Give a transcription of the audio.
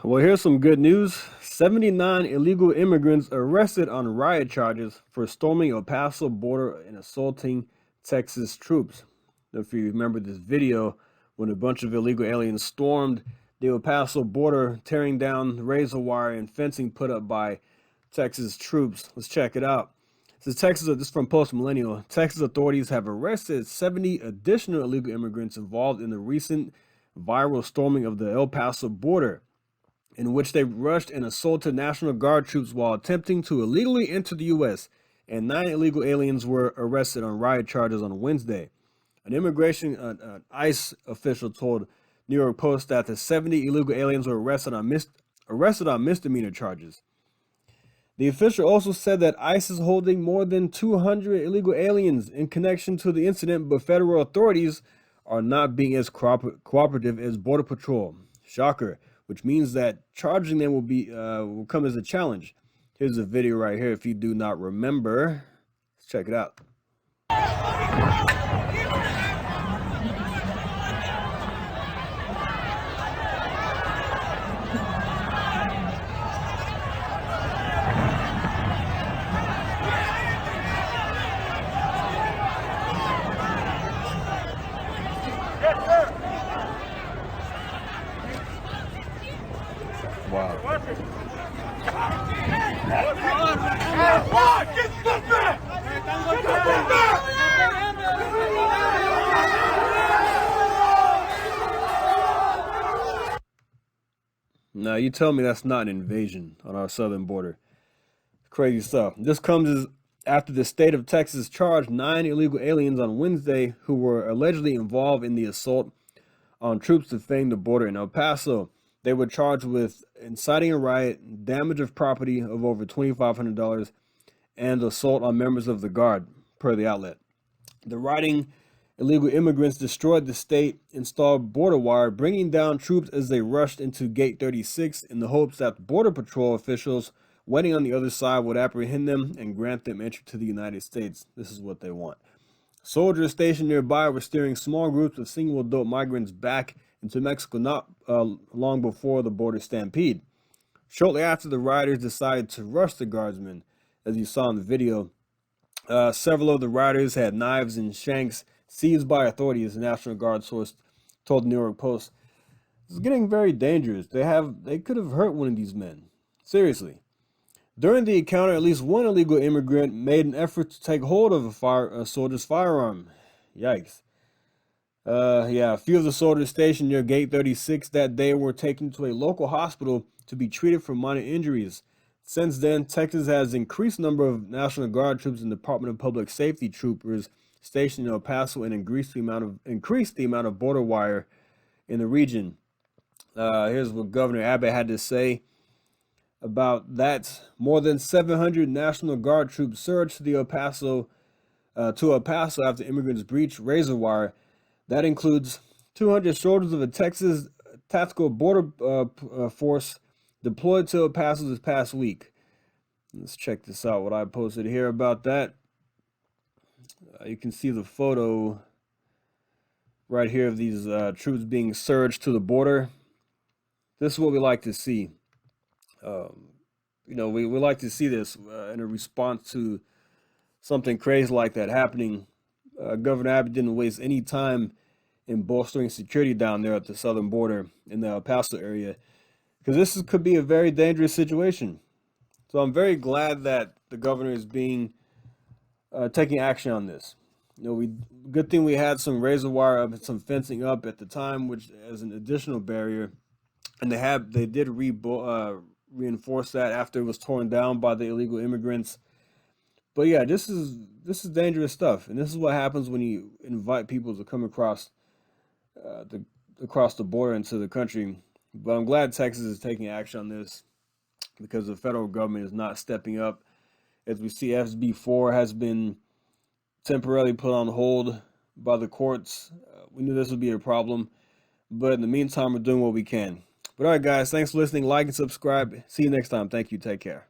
Well, here's some good news. 79 illegal immigrants arrested on riot charges for storming El Paso border and assaulting Texas troops. If you remember this video, when a bunch of illegal aliens stormed the El Paso border, tearing down razor wire and fencing put up by Texas troops. Let's check it out. This is from Post Millennial. Texas authorities have arrested 70 additional illegal immigrants involved in the recent viral storming of the El Paso border, in which they rushed and assaulted National Guard troops while attempting to illegally enter the U.S., and 9 illegal aliens were arrested on riot charges on Wednesday. An ICE official told New York Post that the 70 illegal aliens were arrested on misdemeanor charges. The official also said that ICE is holding more than 200 illegal aliens in connection to the incident, but federal authorities are not being as cooperative as Border Patrol. Shocker. Which means that charging them will come as a challenge. Here's a video right here if you do not remember. Let's check it out. Wow. Now, you tell me that's not an invasion on our southern border. Crazy stuff. This comes after the state of Texas charged 9 illegal aliens on Wednesday who were allegedly involved in the assault on troops defending the border in El Paso. They were charged with inciting a riot, damage of property of over $2,500, and assault on members of the Guard, per the outlet. The rioting illegal immigrants destroyed the state-installed border wire, bringing down troops as they rushed into Gate 36 in the hopes that Border Patrol officials waiting on the other side would apprehend them and grant them entry to the United States. This is what they want. Soldiers stationed nearby were steering small groups of single-adult migrants back into Mexico not long before the border stampede. Shortly after, the rioters decided to rush the guardsmen, as you saw in the video. Several of the rioters had knives and shanks seized by authorities, the National Guard source told the New York Post. It's getting very dangerous. They could have hurt one of these men. Seriously. During the encounter, at least one illegal immigrant made an effort to take hold of a soldier's firearm. Yikes. A few of the soldiers stationed near Gate 36 that day were taken to a local hospital to be treated for minor injuries. Since then, Texas has increased the number of National Guard troops and Department of Public Safety troopers stationed in El Paso and increased the amount of border wire in the region. Here's what Governor Abbott had to say about that. More than 700 National Guard troops surged to El Paso after immigrants breached razor wire. That includes 200 soldiers of the Texas Tactical Border Force deployed to El Paso this past week. Let's check this out, what I posted here about that. You can see the photo right here of these troops being surged to the border. This is what we like to see. We like to see this in a response to something crazy like that happening. Governor Abbott didn't waste any time in bolstering security down there at the southern border in the El Paso area, because this could be a very dangerous situation. So I'm very glad that the governor is taking action on this. Good thing we had some razor wire up and some fencing up at the time, which as an additional barrier, and they did reinforce that after it was torn down by the illegal immigrants. But yeah, this is dangerous stuff, and this is what happens when you invite people to come across the border into the country. But I'm glad Texas is taking action on this, because the federal government is not stepping up. As we see, SB 4 has been temporarily put on hold by the courts. We knew this would be a problem, but in the meantime, we're doing what we can. But all right, guys, thanks for listening. Like and subscribe. See you next time. Thank you. Take care.